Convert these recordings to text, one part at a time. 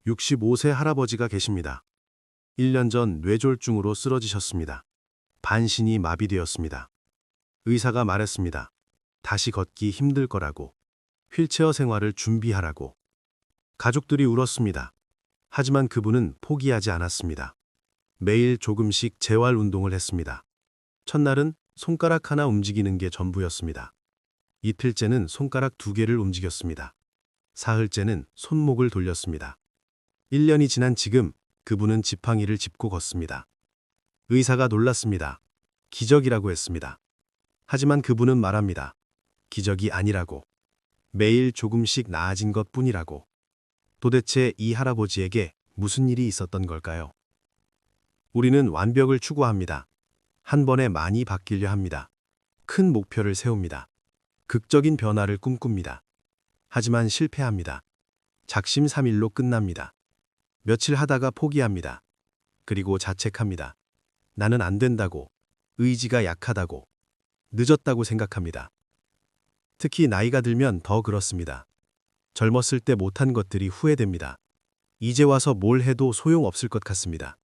65세 할아버지가 계십니다. 1년 전 뇌졸중으로 쓰러지셨습니다. 반신이 마비되었습니다. 의사가 말했습니다. 다시 걷기 힘들 거라고. 휠체어 생활을 준비하라고. 가족들이 울었습니다. 하지만 그분은 포기하지 않았습니다. 매일 조금씩 재활 운동을 했습니다. 첫날은 손가락 하나 움직이는 게 전부였습니다. 이틀째는 손가락 2개를 움직였습니다. 사흘째는 손목을 돌렸습니다. 1년이 지난 지금 그분은 지팡이를 짚고 걷습니다. 의사가 놀랐습니다. 기적이라고 했습니다. 하지만 그분은 말합니다. 기적이 아니라고. 매일 조금씩 나아진 것뿐이라고. 도대체 이 할아버지에게 무슨 일이 있었던 걸까요? 우리는 완벽을 추구합니다. 한 번에 많이 바뀌려 합니다. 큰 목표를 세웁니다. 극적인 변화를 꿈꿉니다. 하지만 실패합니다. 작심삼일로 끝납니다. 며칠 하다가 포기합니다. 그리고 자책합니다. 나는 안 된다고, 의지가 약하다고, 늦었다고 생각합니다. 특히 나이가 들면 더 그렇습니다. 젊었을 때 못한 것들이 후회됩니다. 이제 와서 뭘 해도 소용없을 것 같습니다.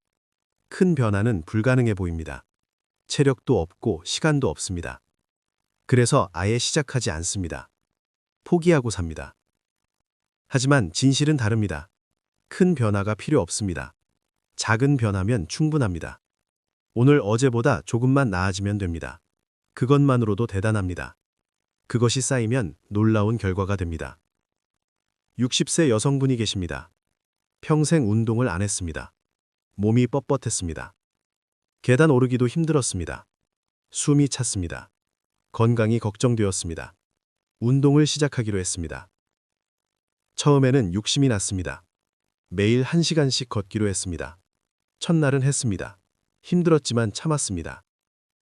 큰 변화는 불가능해 보입니다. 체력도 없고 시간도 없습니다. 그래서 아예 시작하지 않습니다. 포기하고 삽니다. 하지만 진실은 다릅니다. 큰 변화가 필요 없습니다. 작은 변화면 충분합니다. 오늘 어제보다 조금만 나아지면 됩니다. 그것만으로도 대단합니다. 그것이 쌓이면 놀라운 결과가 됩니다. 60세 여성분이 계십니다. 평생 운동을 안 했습니다. 몸이 뻣뻣했습니다. 계단 오르기도 힘들었습니다. 숨이 찼습니다. 건강이 걱정되었습니다. 운동을 시작하기로 했습니다. 처음에는 욕심이 났습니다. 매일 1시간씩 걷기로 했습니다. 첫날은 했습니다. 힘들었지만 참았습니다.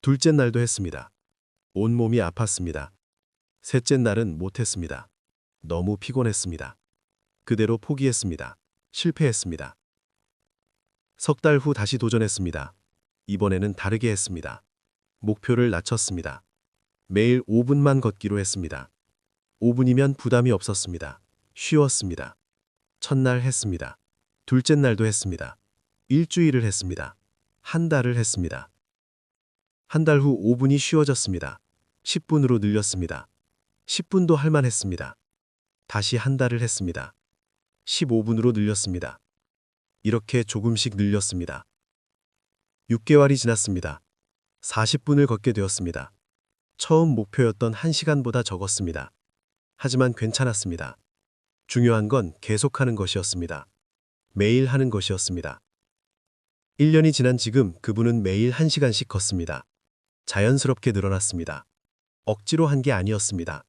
둘째 날도 했습니다. 온몸이 아팠습니다. 셋째 날은 못했습니다. 너무 피곤했습니다. 그대로 포기했습니다. 실패했습니다. 석 달 후 다시 도전했습니다. 이번에는 다르게 했습니다. 목표를 낮췄습니다. 매일 5분만 걷기로 했습니다. 5분이면 부담이 없었습니다. 쉬웠습니다. 첫날 했습니다. 둘째 날도 했습니다. 일주일을 했습니다. 한 달을 했습니다. 한 달 후 5분이 쉬워졌습니다. 10분으로 늘렸습니다. 10분도 할만했습니다. 다시 한 달을 했습니다. 15분으로 늘렸습니다. 이렇게 조금씩 늘렸습니다. 6개월이 지났습니다. 40분을 걷게 되었습니다. 처음 목표였던 1시간보다 적었습니다. 하지만 괜찮았습니다. 중요한 건 계속하는 것이었습니다. 매일 하는 것이었습니다. 1년이 지난 지금 그분은 매일 1시간씩 걷습니다. 자연스럽게 늘어났습니다. 억지로 한 게 아니었습니다.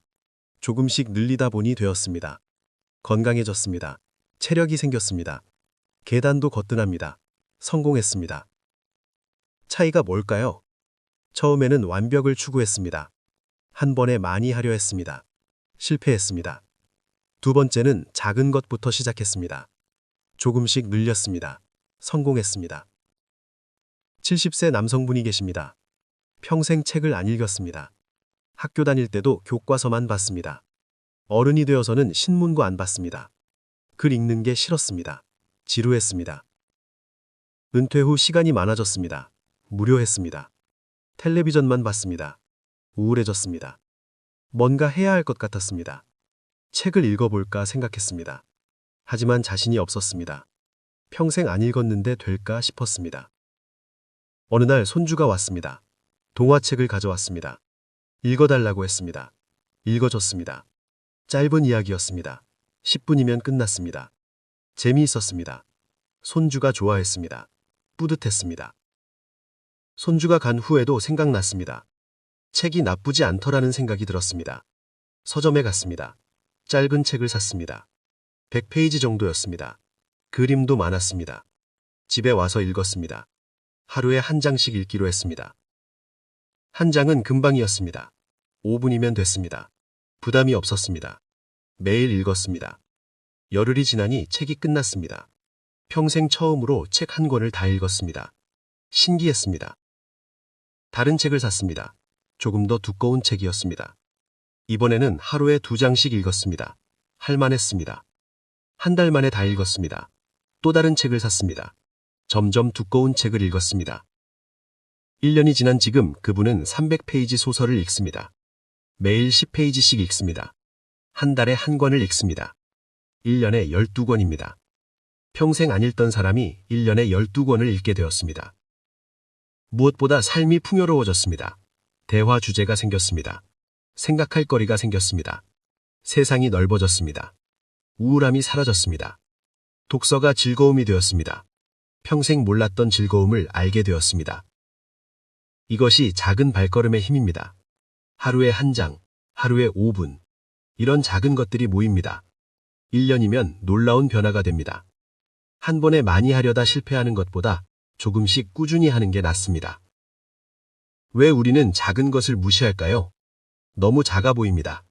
조금씩 늘리다 보니 되었습니다. 건강해졌습니다. 체력이 생겼습니다. 계단도 거뜬합니다. 성공했습니다. 차이가 뭘까요? 처음에는 완벽을 추구했습니다. 한 번에 많이 하려 했습니다. 실패했습니다. 두 번째는 작은 것부터 시작했습니다. 조금씩 늘렸습니다. 성공했습니다. 70세 남성분이 계십니다. 평생 책을 안 읽었습니다. 학교 다닐 때도 교과서만 봤습니다. 어른이 되어서는 신문고 안 봤습니다. 글 읽는 게 싫었습니다. 지루했습니다. 은퇴 후 시간이 많아졌습니다. 무료했습니다. 텔레비전만 봤습니다. 우울해졌습니다. 뭔가 해야 할 것 같았습니다. 책을 읽어볼까 생각했습니다. 하지만 자신이 없었습니다. 평생 안 읽었는데 될까 싶었습니다. 어느 날 손주가 왔습니다. 동화책을 가져왔습니다. 읽어달라고 했습니다. 읽어줬습니다. 짧은 이야기였습니다. 10분이면 끝났습니다. 재미있었습니다. 손주가 좋아했습니다. 뿌듯했습니다. 손주가 간 후에도 생각났습니다. 책이 나쁘지 않더라는 생각이 들었습니다. 서점에 갔습니다. 짧은 책을 샀습니다. 100페이지 정도였습니다. 그림도 많았습니다. 집에 와서 읽었습니다. 하루에 한 장씩 읽기로 했습니다. 한 장은 금방이었습니다. 5분이면 됐습니다. 부담이 없었습니다. 매일 읽었습니다. 열흘이 지나니 책이 끝났습니다. 평생 처음으로 책 한 권을 다 읽었습니다. 신기했습니다. 다른 책을 샀습니다. 조금 더 두꺼운 책이었습니다. 이번에는 하루에 2장씩 읽었습니다. 할만했습니다. 한 달 만에 다 읽었습니다. 또 다른 책을 샀습니다. 점점 두꺼운 책을 읽었습니다. 1년이 지난 지금 그분은 300페이지 소설을 읽습니다. 매일 10페이지씩 읽습니다. 한 달에 한 권을 읽습니다. 1년에 12권입니다. 평생 안 읽던 사람이 1년에 12권을 읽게 되었습니다. 무엇보다 삶이 풍요로워졌습니다. 대화 주제가 생겼습니다. 생각할 거리가 생겼습니다. 세상이 넓어졌습니다. 우울함이 사라졌습니다. 독서가 즐거움이 되었습니다. 평생 몰랐던 즐거움을 알게 되었습니다. 이것이 작은 발걸음의 힘입니다. 하루에 한 장, 하루에 5분. 이런 작은 것들이 모입니다. 1년이면 놀라운 변화가 됩니다. 한 번에 많이 하려다 실패하는 것보다 조금씩 꾸준히 하는 게 낫습니다. 왜 우리는 작은 것을 무시할까요? 너무 작아 보입니다.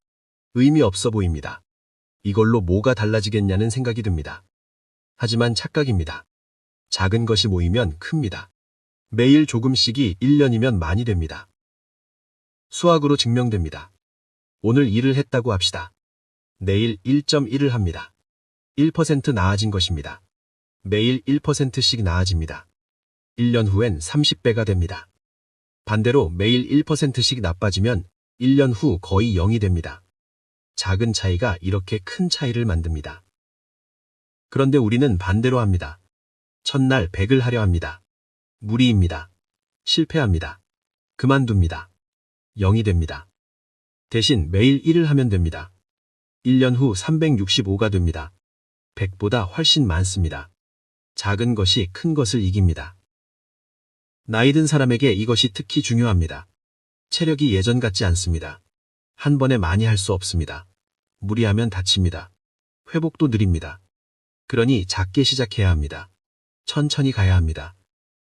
의미 없어 보입니다. 이걸로 뭐가 달라지겠냐는 생각이 듭니다. 하지만 착각입니다. 작은 것이 모이면 큽니다. 매일 조금씩이 1년이면 많이 됩니다. 수학으로 증명됩니다. 오늘 일을 했다고 합시다. 내일 1.1을 합니다. 1% 나아진 것입니다. 매일 1%씩 나아집니다. 1년 후엔 30배가 됩니다. 반대로 매일 1%씩 나빠지면 1년 후 거의 0이 됩니다. 작은 차이가 이렇게 큰 차이를 만듭니다. 그런데 우리는 반대로 합니다. 첫날 100을 하려 합니다. 무리입니다. 실패합니다. 그만둡니다. 0이 됩니다. 대신 매일 1을 하면 됩니다. 1년 후 365가 됩니다. 100보다 훨씬 많습니다. 작은 것이 큰 것을 이깁니다. 나이 든 사람에게 이것이 특히 중요합니다. 체력이 예전 같지 않습니다. 한 번에 많이 할 수 없습니다. 무리하면 다칩니다. 회복도 느립니다. 그러니 작게 시작해야 합니다. 천천히 가야 합니다.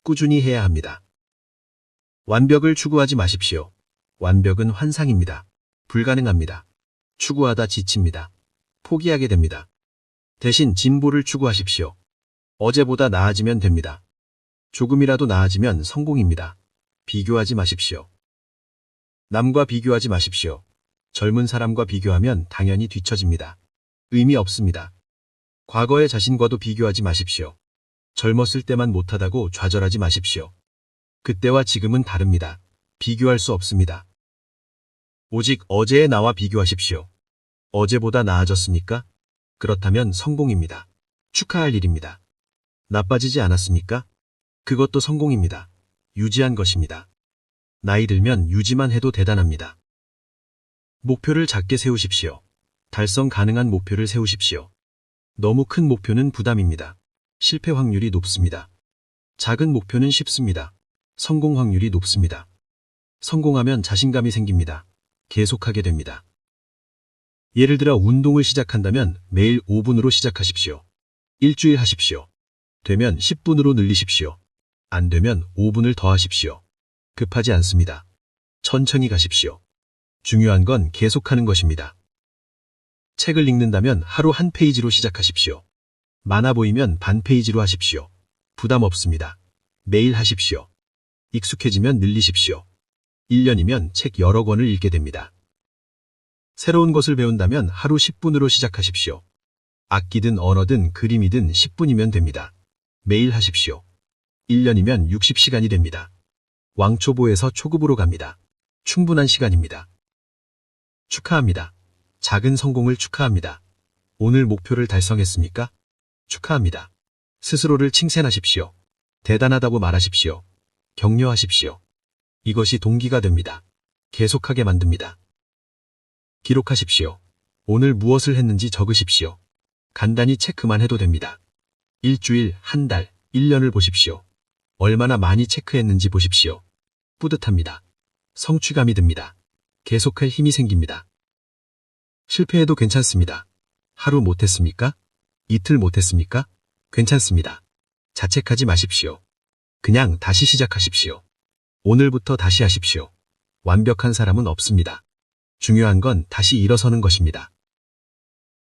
꾸준히 해야 합니다. 완벽을 추구하지 마십시오. 완벽은 환상입니다. 불가능합니다. 추구하다 지칩니다. 포기하게 됩니다. 대신 진보를 추구하십시오. 어제보다 나아지면 됩니다. 조금이라도 나아지면 성공입니다. 비교하지 마십시오. 남과 비교하지 마십시오. 젊은 사람과 비교하면 당연히 뒤처집니다. 의미 없습니다. 과거의 자신과도 비교하지 마십시오. 젊었을 때만 못하다고 좌절하지 마십시오. 그때와 지금은 다릅니다. 비교할 수 없습니다. 오직 어제의 나와 비교하십시오. 어제보다 나아졌습니까? 그렇다면 성공입니다. 축하할 일입니다. 나빠지지 않았습니까? 그것도 성공입니다. 유지한 것입니다. 나이 들면 유지만 해도 대단합니다. 목표를 작게 세우십시오. 달성 가능한 목표를 세우십시오. 너무 큰 목표는 부담입니다. 실패 확률이 높습니다. 작은 목표는 쉽습니다. 성공 확률이 높습니다. 성공하면 자신감이 생깁니다. 계속하게 됩니다. 예를 들어 운동을 시작한다면 매일 5분으로 시작하십시오. 일주일 하십시오. 되면 10분으로 늘리십시오. 안 되면 5분을 더 하십시오. 급하지 않습니다. 천천히 가십시오. 중요한 건 계속하는 것입니다. 책을 읽는다면 하루 한 페이지로 시작하십시오. 많아 보이면 반 페이지로 하십시오. 부담 없습니다. 매일 하십시오. 익숙해지면 늘리십시오. 1년이면 책 여러 권을 읽게 됩니다. 새로운 것을 배운다면 하루 10분으로 시작하십시오. 악기든 언어든 그림이든 10분이면 됩니다. 매일 하십시오. 1년이면 60시간이 됩니다. 왕초보에서 초급으로 갑니다. 충분한 시간입니다. 축하합니다. 작은 성공을 축하합니다. 오늘 목표를 달성했습니까? 축하합니다. 스스로를 칭찬하십시오. 대단하다고 말하십시오. 격려하십시오. 이것이 동기가 됩니다. 계속하게 만듭니다. 기록하십시오. 오늘 무엇을 했는지 적으십시오. 간단히 체크만 해도 됩니다. 일주일, 한 달, 1년을 보십시오. 얼마나 많이 체크했는지 보십시오. 뿌듯합니다. 성취감이 듭니다. 계속할 힘이 생깁니다. 실패해도 괜찮습니다. 하루 못했습니까? 이틀 못했습니까? 괜찮습니다. 자책하지 마십시오. 그냥 다시 시작하십시오. 오늘부터 다시 하십시오. 완벽한 사람은 없습니다. 중요한 건 다시 일어서는 것입니다.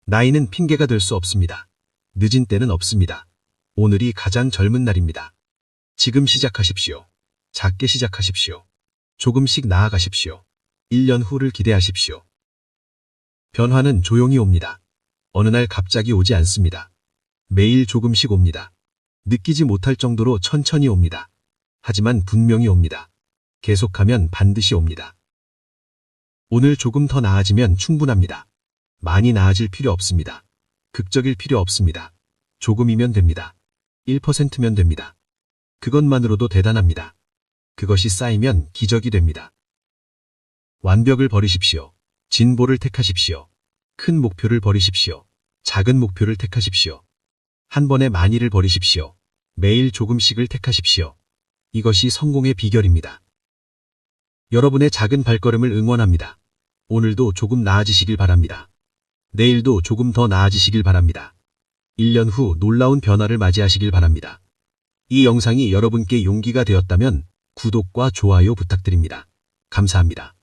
나이는 핑계가 될 수 없습니다. 늦은 때는 없습니다. 오늘이 가장 젊은 날입니다. 지금 시작하십시오. 작게 시작하십시오. 조금씩 나아가십시오. 1년 후를 기대하십시오. 변화는 조용히 옵니다. 어느 날 갑자기 오지 않습니다. 매일 조금씩 옵니다. 느끼지 못할 정도로 천천히 옵니다. 하지만 분명히 옵니다. 계속하면 반드시 옵니다. 오늘 조금 더 나아지면 충분합니다. 많이 나아질 필요 없습니다. 극적일 필요 없습니다. 조금이면 됩니다. 1%면 됩니다. 그것만으로도 대단합니다. 그것이 쌓이면 기적이 됩니다. 완벽을 버리십시오. 진보를 택하십시오. 큰 목표를 버리십시오. 작은 목표를 택하십시오. 한 번에 많이를 버리십시오. 매일 조금씩을 택하십시오. 이것이 성공의 비결입니다. 여러분의 작은 발걸음을 응원합니다. 오늘도 조금 나아지시길 바랍니다. 내일도 조금 더 나아지시길 바랍니다. 1년 후 놀라운 변화를 맞이하시길 바랍니다. 이 영상이 여러분께 용기가 되었다면 구독과 좋아요 부탁드립니다. 감사합니다.